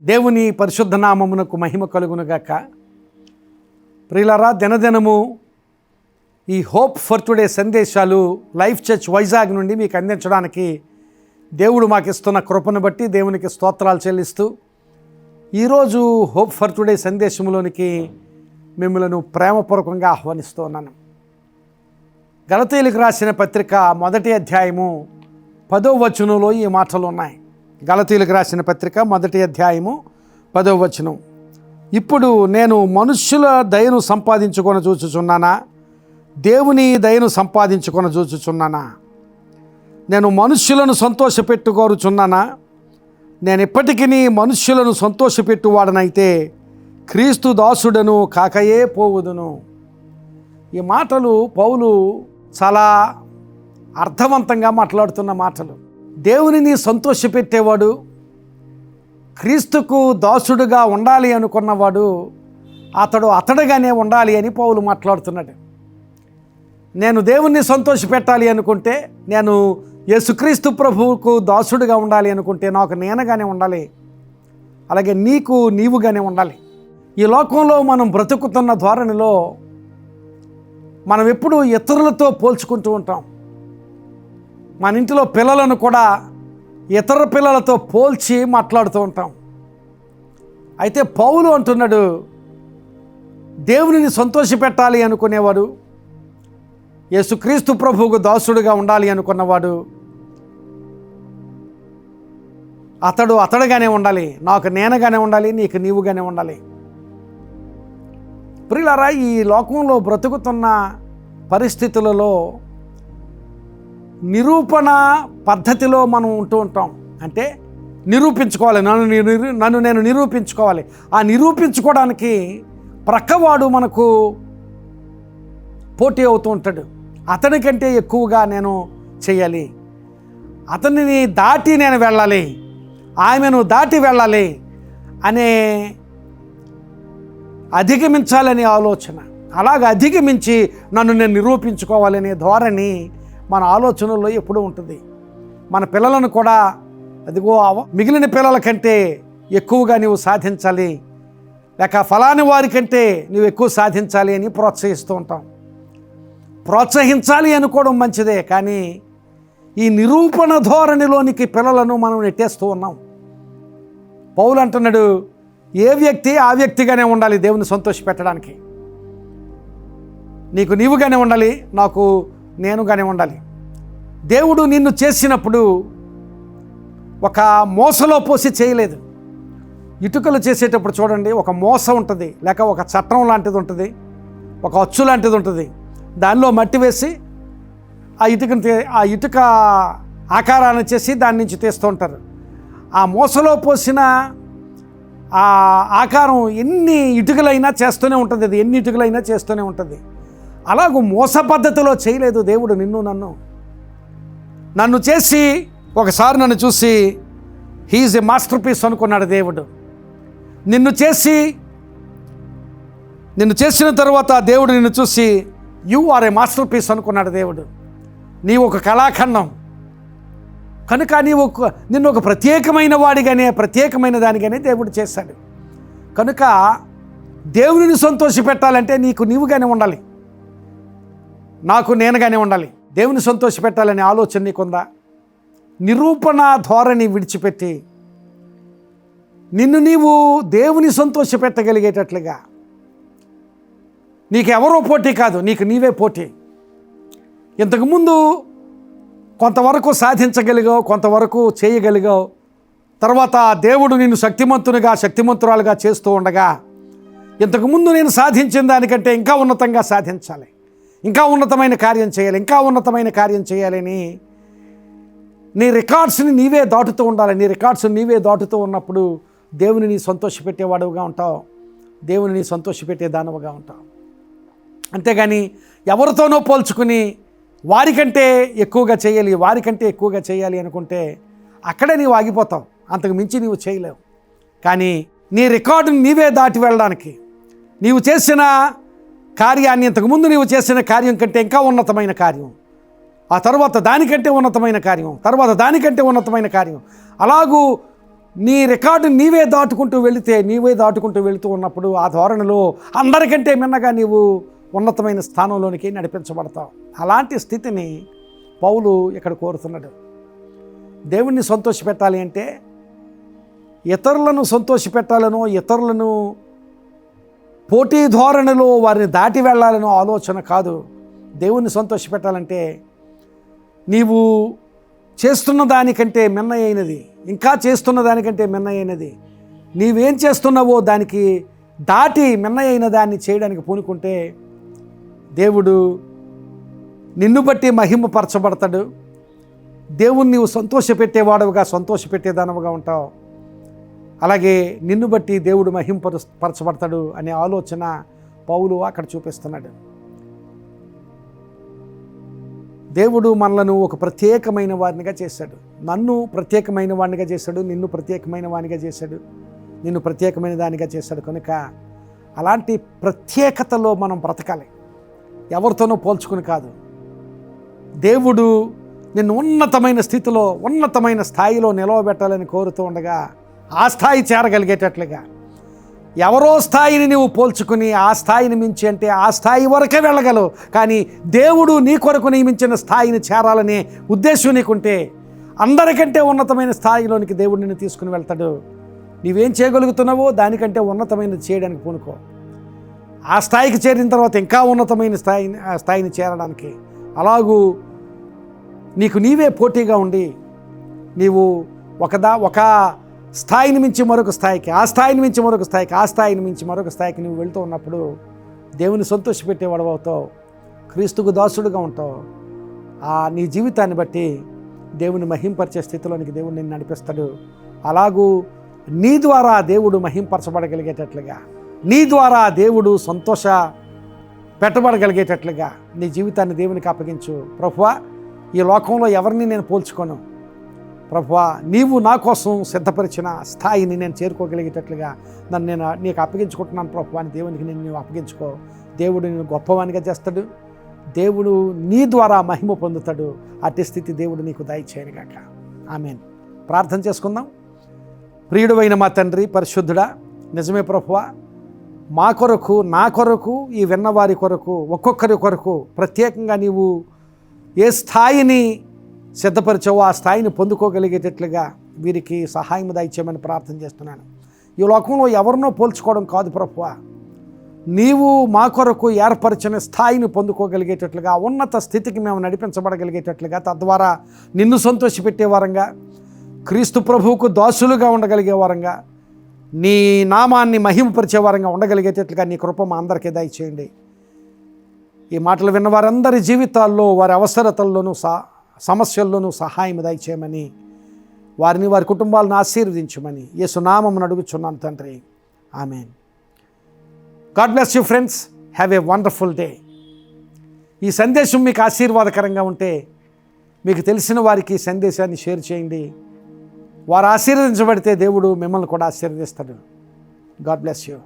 దేవుని పరిశుద్ధ నామమునకు మహిమ కలుగునుగాక. ప్రియులారా, దినదినము ఈ హోప్ ఫర్ టుడే సందేశాలు లైఫ్ చర్చ్ వైజాగ్ నుండి మీకు అందించడానికి దేవుడు మాకు ఇస్తున్న కృపను బట్టి దేవునికి స్తోత్రాలు చెల్లిస్తూ ఈరోజు హోప్ ఫర్ టుడే సందేశంలోనికి మిమ్మల్ని ప్రేమపూర్వకంగా ఆహ్వానిస్తూ ఉన్నాను. గలతీయులకు రాసిన పత్రిక 1వ అధ్యాయము 10వ వచనంలో ఈ మాటలు ఉన్నాయి. గలతీయులకు రాసిన పత్రిక 1వ అధ్యాయము 10వ వచనం. ఇప్పుడు నేను మనుష్యుల దయను సంపాదించుకొని చూచుచున్నానా, దేవుని దయను సంపాదించుకొని చూచుచున్నానా? నేను మనుష్యులను సంతోషపెట్టుకోరుచున్నానా? నేను ఇప్పటికీ మనుష్యులను సంతోషపెట్టువాడనైతే క్రీస్తు దాసుడను కాకయే పోవుదును. ఈ మాటలు పౌలు చాలా అర్థవంతంగా మాట్లాడుతున్న మాటలు. దేవునిని సంతోషపెట్టేవాడు, క్రీస్తుకు దాసుడుగా ఉండాలి అనుకున్నవాడు అతడుగానే ఉండాలి అని పౌలు మాట్లాడుతున్నాడు. నేను దేవుణ్ణి సంతోషపెట్టాలి అనుకుంటే, నేను యేసుక్రీస్తు ప్రభువుకు దాసుడుగా ఉండాలి అనుకుంటే నాకు నేనుగానే ఉండాలి, అలాగే నీకు నీవుగానే ఉండాలి. ఈ లోకంలో మనం బ్రతుకుతున్న ధోరణిలో మనం ఎప్పుడూ ఇతరులతో పోల్చుకుంటూ ఉంటాం. మన ఇంటిలో పిల్లలను కూడా ఇతర పిల్లలతో పోల్చి మాట్లాడుతూ ఉంటాం. అయితే పౌలు అంటున్నాడు, దేవునిని సంతోషపెట్టాలి అనుకునేవాడు, యేసుక్రీస్తు ప్రభువుకు దాసుడుగా ఉండాలి అనుకున్నవాడు అతడుగానే ఉండాలి, నాకు నేనుగానే ఉండాలి, నీకు నీవుగానే ఉండాలి. ప్రియులారా, ఈ లోకంలో బ్రతుకుతున్న పరిస్థితులలో నిరూపణ పద్ధతిలో మనం ఉంటూ ఉంటాం. అంటే నిరూపించుకోవాలి, నన్ను నేను నిరూపించుకోవాలి. ఆ నిరూపించుకోవడానికి ప్రక్కవాడు మనకు పోటీ అవుతూ ఉంటాడు. అతనికంటే ఎక్కువగా నేను చేయాలి, అతనిని దాటి నేను వెళ్ళాలి, ఆమెను దాటి వెళ్ళాలి అనే అధిగమించాలనే ఆలోచన, అలాగ అధిగమించి నన్ను నేను నిరూపించుకోవాలనే ధోరణి మన ఆలోచనల్లో ఎప్పుడూ ఉంటుంది. మన పిల్లలను కూడా అదిగో మిగిలిన పిల్లల కంటే ఎక్కువగా నీవు సాధించాలి, లేక ఫలాని వారి కంటే నువ్వు ఎక్కువ సాధించాలి అని ప్రోత్సహిస్తూ ఉంటాం. ప్రోత్సహించాలి అనుకోవడం మంచిదే, కానీ ఈ నిరూపణ ధోరణిలోనికి పిల్లలను మనం నెట్టేస్తూ ఉన్నాం. పౌలు అంటున్నాడు, ఏ వ్యక్తి ఆ వ్యక్తిగానే ఉండాలి దేవుని సంతోషపెట్టడానికి. నీకు నీవుగానే ఉండాలి, నాకు నేనుగానే ఉండాలి. దేవుడు నిన్ను చేసినప్పుడు ఒక మోసలో పోసి చేయలేదు. ఇటుకలు చేసేటప్పుడు చూడండి, ఒక మోస ఉంటుంది, లేక ఒక చట్టం లాంటిది ఉంటుంది, ఒక అచ్చు లాంటిది ఉంటుంది. దానిలో మట్టి వేసి ఆ ఇటుక ఆకారాన్ని చేసి దాని నుంచి తీస్తూ ఉంటారు. ఆ మోసలో పోసిన ఆ ఆకారం ఎన్ని ఇటుకలైనా చేస్తూనే ఉంటుంది, అది ఎన్ని ఇటుకలైనా చేస్తూనే ఉంటుంది. అలాగూ మోస పద్ధతిలో చేయలేదు దేవుడు నన్ను చేసి ఒకసారి నన్ను చూసి హీఈస్ ఏ మాస్టర్ పీస్ అనుకున్నాడు దేవుడు. నిన్ను చేసిన తర్వాత దేవుడు నిన్ను చూసి you are a masterpiece అనుకున్నాడు దేవుడు. నీవు ఒక కళాఖండం కనుక నిన్ను ఒక ప్రత్యేకమైన వాడిగానే, ప్రత్యేకమైన దానిగానే దేవుడు చేశాడు. కనుక దేవునిని సంతోషపెట్టాలంటే నీకు నీవుగానే ఉండాలి, నాకు నేనుగానే ఉండాలి. దేవుని సంతోషపెట్టాలనే ఆలోచన నీకుందా? నిరూపణ ధోరణి విడిచిపెట్టి నిన్ను నీవు దేవుని సంతోషపెట్టగలిగేటట్లుగా, నీకెవరో పోటీ కాదు, నీకు నీవే పోటీ. ఇంతకుముందు కొంతవరకు సాధించగలిగావు, కొంతవరకు చేయగలిగావు. తర్వాత దేవుడు నిన్ను శక్తిమంతురాలుగా చేస్తూ ఉండగా, ఇంతకుముందు నేను సాధించిన దానికంటే ఇంకా ఉన్నతంగా సాధించాలి, ఇంకా ఉన్నతమైన కార్యం చేయాలి, ఇంకా ఉన్నతమైన కార్యం చేయాలని నీ రికార్డ్స్ని నీవే దాటుతూ ఉండాలి. నీ రికార్డ్స్ని నీవే దాటుతూ ఉన్నప్పుడు దేవునిని సంతోషపెట్టేవాడుగా ఉంటావు, దేవునిని సంతోషపెట్టే దానవుగా ఉంటావు. అంతేగాని ఎవరితోనో పోల్చుకుని వారికంటే ఎక్కువగా చేయాలి అనుకుంటే అక్కడే నీవు ఆగిపోతావు, అంతకు మించి నీవు చేయలేవు. కానీ నీ రికార్డుని నీవే దాటి వెళ్ళడానికి, నీవు చేసిన కార్యాన్ని, ఇంతకుముందు నీవు చేసిన కార్యం కంటే ఇంకా ఉన్నతమైన కార్యం, ఆ తర్వాత దానికంటే ఉన్నతమైన కార్యం, తర్వాత దానికంటే ఉన్నతమైన కార్యం, అలాగూ నీ రికార్డు నీవే దాటుకుంటూ వెళుతూ ఉన్నప్పుడు ఆ ధోరణిలో అందరికంటే మిన్నగా నీవు ఉన్నతమైన స్థానంలోనికి నడిపించబడతావు. అలాంటి స్థితిని పౌలు ఇక్కడ కోరుతున్నాడు. దేవుణ్ణి సంతోషపెట్టాలి అంటే ఇతరులను సంతోషపెట్టాలనో, ఇతరులను పోటీ ధోరణిలో వారిని దాటి వెళ్ళాలనో ఆలోచన కాదు. దేవుణ్ణి సంతోషపెట్టాలంటే నీవు చేస్తున్న దానికంటే మిన్నయైనది, ఇంకా చేస్తున్న దానికంటే మిన్నయైనది, నీవేం చేస్తున్నావో దానికి దాటి మిన్నయైన దాన్ని చేయడానికి పూనుకుంటే దేవుడు నిన్ను బట్టి మహిమపరచబడతాడు. దేవుణ్ణి నీవు సంతోషపెట్టేవాడవుగా, సంతోషపెట్టేదానవుగా ఉంటావు. అలాగే నిన్ను బట్టి దేవుడు మహిమపరచబడతాడు అనే ఆలోచన పౌలు అక్కడ చూపిస్తున్నాడు. దేవుడు మనలను ఒక ప్రత్యేకమైన వారినిగా చేశాడు. నన్ను ప్రత్యేకమైన వాడినిగా చేశాడు, నిన్ను ప్రత్యేకమైన వానిగా చేశాడు, నిన్ను ప్రత్యేకమైన దానిగా చేశాడు. కనుక అలాంటి ప్రత్యేకతలో మనం బ్రతకాలి, ఎవరితోనూ పోల్చుకుని కాదు. దేవుడు నిన్ను ఉన్నతమైన స్థితిలో, ఉన్నతమైన స్థాయిలో నిలవబెట్టాలని కోరుతూ ఉండగా ఆ స్థాయి చేరగలిగేటట్లుగా, ఎవరో స్థాయిని నీవు పోల్చుకుని ఆ స్థాయిని మించి అంటే ఆ స్థాయి వరకే వెళ్ళగలవు. కానీ దేవుడు నీ కొరకు నియమించిన స్థాయిని చేరాలనే ఉద్దేశం నీకుంటే అందరికంటే ఉన్నతమైన స్థాయిలోనికి దేవుడు నిన్ను తీసుకుని వెళ్తాడు. నీవేం చేయగలుగుతున్నావో దానికంటే ఉన్నతమైనది చేయడానికి పూనుకో. ఆ స్థాయికి చేరిన తర్వాత ఇంకా ఉన్నతమైన స్థాయిని చేరడానికి, అలాగూ నీకు నీవే పోటీగా ఉండి నీవు ఒక స్థాయిని మించి మరొక స్థాయికి, ఆ స్థాయిని మించి మరొక స్థాయికి, ఆ స్థాయిని మించి మరొక స్థాయికి నువ్వు వెళ్తూ ఉన్నప్పుడు దేవుని సంతోషపెట్టేవాడు అవుతావు, క్రీస్తుకు దాసుడుగా ఉంటావు. నీ జీవితాన్ని బట్టి దేవుని మహింపరిచే స్థితిలోనికి దేవుడు నిన్ను నడిపిస్తాడు. అలాగూ నీ ద్వారా దేవుడు మహింపరచబడగలిగేటట్లుగా, నీ ద్వారా దేవుడు సంతోష పెట్టబడగలిగేటట్లుగా నీ జీవితాన్ని దేవునికి అప్పగించు. ప్రభువా, ఈ లోకంలో ఎవరిని నేను పోల్చుకోను. ప్రభువా, నీవు నా కోసం సిద్ధపరిచిన స్థాయిని నేను చేరుకోగలిగేటట్లుగా నేను నీకు అప్పగించుకుంటున్నాను ప్రభువా అని దేవునికి నీవు అప్పగించుకో. దేవుడు నిన్ను గొప్పవానిగా చేస్తాడు, దేవుడు నీ ద్వారా మహిమ పొందుతాడు. అట్టి స్థితి దేవుడు నీకు దయచేయనుగాక. ఆమేన్. ప్రార్థన చేసుకుందాం. ప్రియుడైన మా తండ్రి పరిశుద్ధుడా, నిజమే ప్రభువా, మా కొరకు, నా కొరకు, ఈ విన్నవారి కొరకు, ఒక్కొక్కరి కొరకు ప్రత్యేకంగా నీవు ఏ స్థాయిని సిద్ధపరిచావో ఆ స్థాయిని పొందుకోగలిగేటట్లుగా వీరికి సహాయం దయచేయమని ప్రార్థన చేస్తున్నాను. ఈ లోకంలో ఎవరినో పోల్చుకోవడం కాదు ప్రభువా, నీవు మా కొరకు ఏర్పరిచిన స్థాయిని పొందుకోగలిగేటట్లుగా, ఉన్నత స్థితికి మేము నడిపించబడగలిగేటట్లుగా, తద్వారా నిన్ను సంతోషపెట్టే వారంగా, క్రీస్తు ప్రభువుకు దాసులుగా ఉండగలిగే వారంగా, నీ నామాన్ని మహిమపరిచే వారంగా ఉండగలిగేటట్లుగా నీ కృప మా అందరికీ దయచేయండి. ఈ మాటలు విన్న వారందరి జీవితాల్లో, వారి అవసరతల్లోనూ సమస్యల్లోనూ సహాయం దయచేయమని, వారిని, వారి కుటుంబాలను ఆశీర్వదించమని యేసు నామమున అడుగుచున్నాను తండ్రి. ఆమేన్. God bless you friends. Have a wonderful day. ఈ సందేశం మీకు ఆశీర్వాదకరంగా ఉంటే మీకు తెలిసిన వారికి సందేశాన్ని షేర్ చేయండి. వారు ఆశీర్వదించబడితే దేవుడు మిమ్మల్ని కూడా ఆశీర్వదిస్తాడు. God bless you.